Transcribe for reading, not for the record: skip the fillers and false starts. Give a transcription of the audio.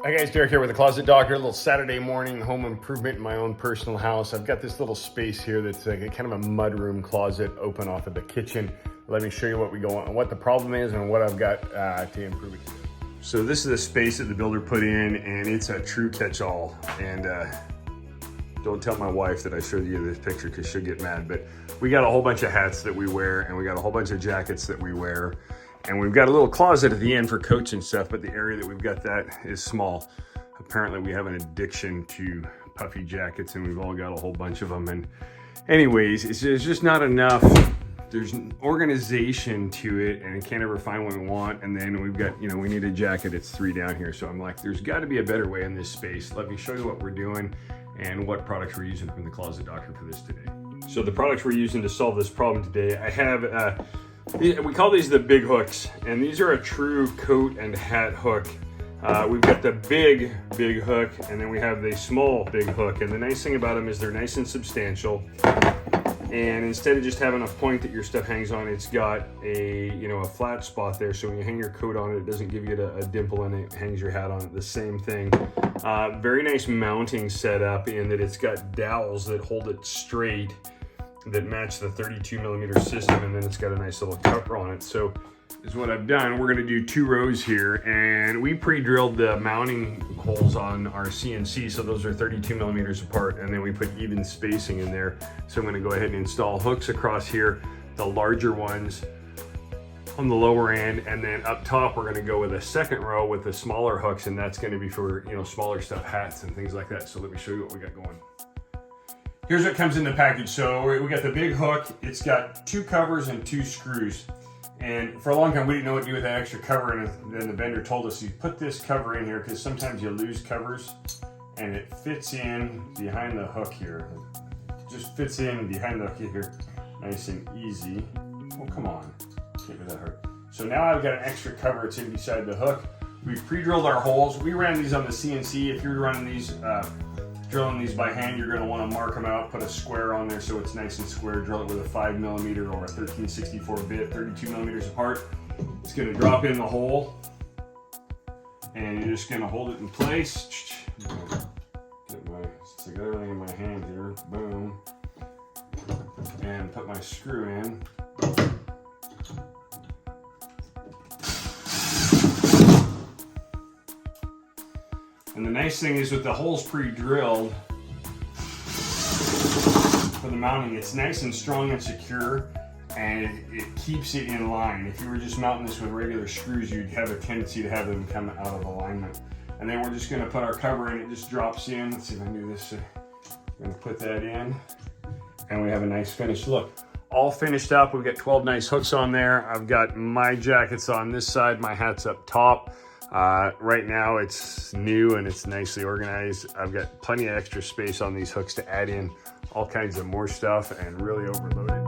Hi guys, Derek here with the Closet Doctor. A little Saturday morning home improvement in my own personal house. I've got this little space here that's like kind of a mudroom closet open off of the kitchen. Let me show you what we go on, what the problem is and what I've got to improve it. So this is the space that the builder put in, and it's a true catch-all. And don't tell my wife that I showed you this picture because she'll get mad, but we got a whole bunch of hats that we wear, and we got a whole bunch of jackets that we wear. And we've got a little closet at the end for coats and stuff, but the area that we've got that is small. Apparently we have an addiction to puffy jackets, and we've all got a whole bunch of them. And anyways, it's just not enough. There's an organization to it, and I can't ever find what we want. And then we've got, we need a jacket. It's 3 down here. So I'm like, there's got to be a better way in this space. Let me show you what we're doing and what products we're using from the Closet Doctor for this today. So the products we're using to solve this problem today, I have we call these the big hooks, and these are a true coat and hat hook. We've got the big hook, and then we have the small big hook. And the nice thing about them is they're nice and substantial. And instead of just having a point that your stuff hangs on, it's got a a flat spot there. So when you hang your coat on it, it doesn't give you a dimple, and it hangs your hat on it. The same thing. Very nice mounting setup in that it's got dowels that hold it straight, that match the 32mm system, and then it's got a nice little cover on it. So is what I've done. We're gonna do 2 rows here, and we pre-drilled the mounting holes on our CNC, so those are 32mm apart, and then we put even spacing in there. So I'm gonna go ahead and install hooks across here, the larger ones on the lower end, and then up top we're gonna go with a second row with the smaller hooks, and that's gonna be for smaller stuff, hats and things like that. So let me show you what we got going. Here's what comes in the package. So we got the big hook. It's got 2 covers and 2 screws. And for a long time, we didn't know what to do with that extra cover. And then the vendor told us, you put this cover in here because sometimes you lose covers, and it fits in behind the hook here. It just fits in behind the hook here, nice and easy. Oh, come on, can't be that hard. So now I've got an extra cover. It's in beside the hook. We've pre-drilled our holes. We ran these on the CNC. If you're running these, drilling these by hand, you're going to want to mark them out, put a square on there so it's nice and square. Drill it with a 5mm or a 1364 bit, 32mm apart. It's going to drop in the hole, and you're just going to hold it in place. So I got everything in my hand here, boom, and put my screw in. And the nice thing is with the holes pre-drilled for the mounting, it's nice and strong and secure, and it keeps it in line. If you were just mounting this with regular screws, you'd have a tendency to have them come out of alignment. And then we're just gonna put our cover in, it just drops in. Let's see if I can do this. I'm gonna put that in, and we have a nice finished look. All finished up. We've got 12 nice hooks on there. I've got my jackets on this side, my hat's up top. Right now it's new and it's nicely organized. I've got plenty of extra space on these hooks to add in all kinds of more stuff and really overloaded.